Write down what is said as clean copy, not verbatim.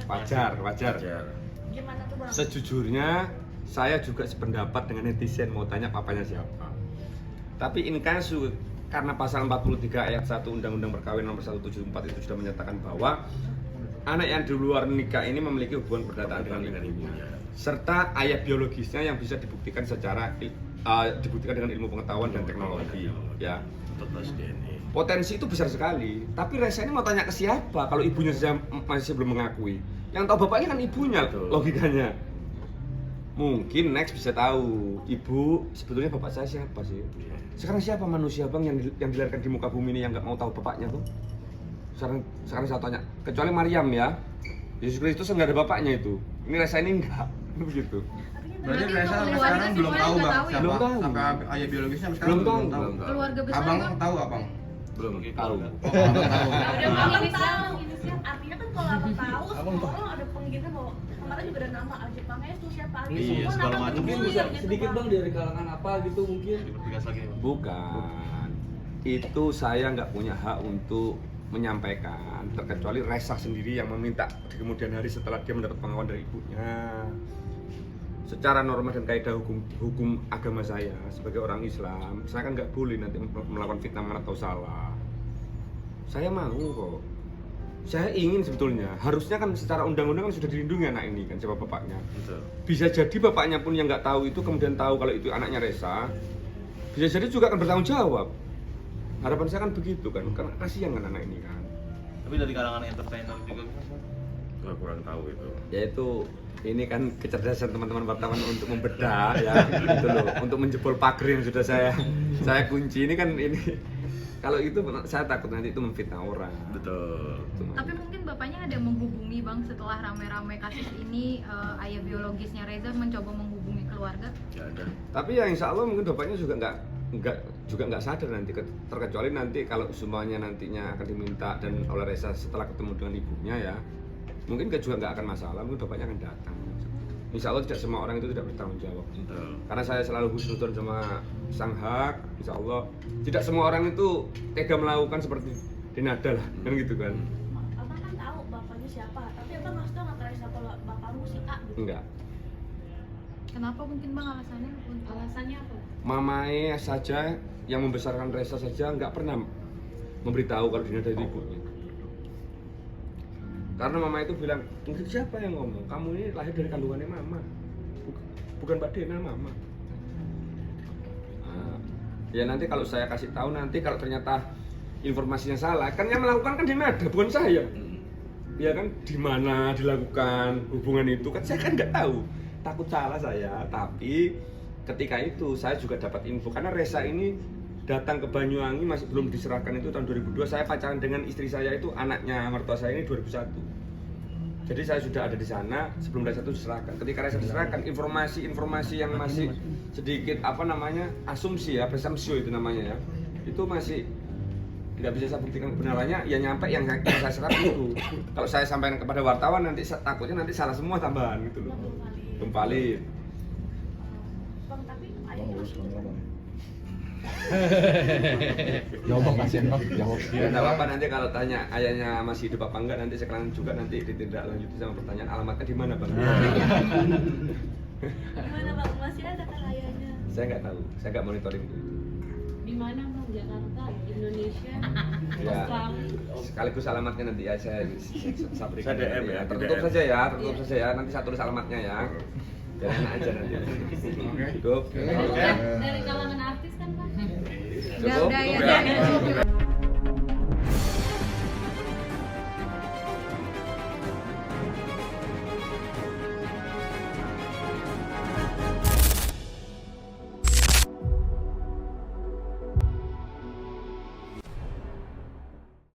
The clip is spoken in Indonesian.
Wajar. Gimana tuh Bang? Sejujurnya saya juga sependapat dengan netizen mau tanya papanya siapa. Tapi in kasu karena pasal 43 ayat 1 Undang-Undang Perkawinan nomor 174 itu sudah menyatakan bahwa anak yang di luar nikah ini memiliki hubungan perdataan dengan ibunya, serta ayah biologisnya yang bisa dibuktikan dengan ilmu pengetahuan dan teknologi, ya. Potensi itu besar sekali. Tapi Reza ini mau tanya ke siapa kalau ibunya saja masih belum mengakui? Yang tahu bapaknya kan ibunya, logikanya. Mungkin next bisa tahu ibu sebetulnya bapak saya siapa sih. Sekarang siapa manusia bang yang dilahirkan di muka bumi ini yang nggak mau tahu bapaknya tuh? Sekarang saya tanya, kecuali Maryam ya, Yesus Kristus nggak ada bapaknya itu. Ini Reza ini enggak, begitu. Berarti Reza sekarang belum tahu bang siapa? Belum tahu. Sampai ayah biologisnya sekarang belum tahu. Keluarga besar Abang Bang? tahu abang? Belum tahu. Abang tahu. Abang tahu. Artinya kan kalau abang tahu, semua orang ada penginginan bahwa kemarin juga ada nama Ajib Pangestu siapa lagi. Iya, Semua segala nama macam. bergulir Mungkin bisa gitu, sedikit Bang. bang dari kalangan apa gitu mungkin. Bukan. Itu saya nggak punya hak untuk menyampaikan, terkecuali Reza sendiri yang meminta di kemudian hari setelah dia mendapat pengakuan dari ibunya. Secara norma dan kaidah hukum agama saya sebagai orang Islam, saya kan nggak boleh nanti melakukan fitnah mana atau salah. Saya mau kok. Saya ingin sebetulnya, harusnya kan secara undang-undang kan sudah dilindungi anak ini kan siapa bapaknya. Betul. Bisa jadi bapaknya pun yang nggak tahu itu kemudian tahu kalau itu anaknya Reza. Bisa jadi juga akan bertanggung jawab. Harapan saya kan begitu kan, karena kasihan kan anak ini kan. Tapi dari kalangan entertainer juga Gua kurang tahu itu. Yaitu ini kan kecerdasan teman-teman wartawan untuk membedah ya, gitu loh, untuk menjebol pagar yang sudah saya kunci ini kan ini. Kalau itu saya takut nanti itu memfitnah orang. Betul. Tapi mungkin bapaknya ada menghubungi bang setelah rame-rame kasus ini, ayah biologisnya Reza mencoba menghubungi keluarga. Nggak ada. Tapi ya insya Allah mungkin bapaknya juga nggak sadar nanti, terkecuali nanti kalau semuanya nantinya akan diminta dan oleh Reza setelah ketemu dengan ibunya ya, mungkin juga nggak akan masalah, mungkin bapaknya akan datang. Insya Allah tidak semua orang itu tidak bertanggung jawab. Betul. Karena saya selalu husnuzon sama Sang Hak, insya Allah tidak semua orang itu tega melakukan seperti Dinada lah, kan gitu kan? Abang kan tahu bapaknya siapa, tapi abang nggak tahu nggak Reza kalau bapakmu si A gitu. Enggak. Kenapa mungkin bang alasannya? Alasannya apa? Mamae saja yang membesarkan Reza saja nggak pernah memberitahu kalau Dinada itu ibunya. Karena mama itu bilang, mungkin siapa yang ngomong? Kamu ini lahir dari kandungannya mama, bukan Mbak Dena, mama. Nah, ya nanti kalau saya kasih tahu nanti kalau ternyata informasinya salah, kan yang melakukan kan Dinada, bukan saya. Ya kan, di mana dilakukan hubungan itu kan saya kan nggak tahu. Takut salah saya, tapi ketika itu saya juga dapat info karena Reza ini datang ke Banyuwangi masih belum diserahkan itu tahun 2002. Saya pacaran dengan istri saya itu anaknya mertua saya ini 2001. Jadi saya sudah ada di sana sebelum Reza itu diserahkan. Ketika Reza diserahkan, informasi yang masih sedikit asumsi ya, presumpsio itu namanya ya, itu masih nggak bisa saya buktikan kebenarannya. Ya nyampe yang saya serap itu. Kalau saya sampaikan kepada wartawan nanti takutnya nanti salah semua tambahan gitu loh. Tumpalin. Bang, tapi ayahnya masih Jawab bang, kasihan bang, jawab. Ya nggak apa-apa nanti kalau tanya ayahnya masih hidup apa enggak, nanti sekarang juga nanti ditindaklanjuti sama pertanyaan alamatnya di mana bang? gimana Bang? Masih ada kan ayahnya? Saya nggak tahu, saya nggak monitoring itu. Di mana Bang? Jakarta, Indonesia, Ya, Australia. sekaligus alamatnya nanti ya saya berikan. Saya DM ya, Tertutup DM. saja ya, tertutup saja ya. Nanti saya tulis alamatnya ya. Biar enak aja nanti. Cukup. Dari kalangan artis kan Bang? Cukup. Udah ya.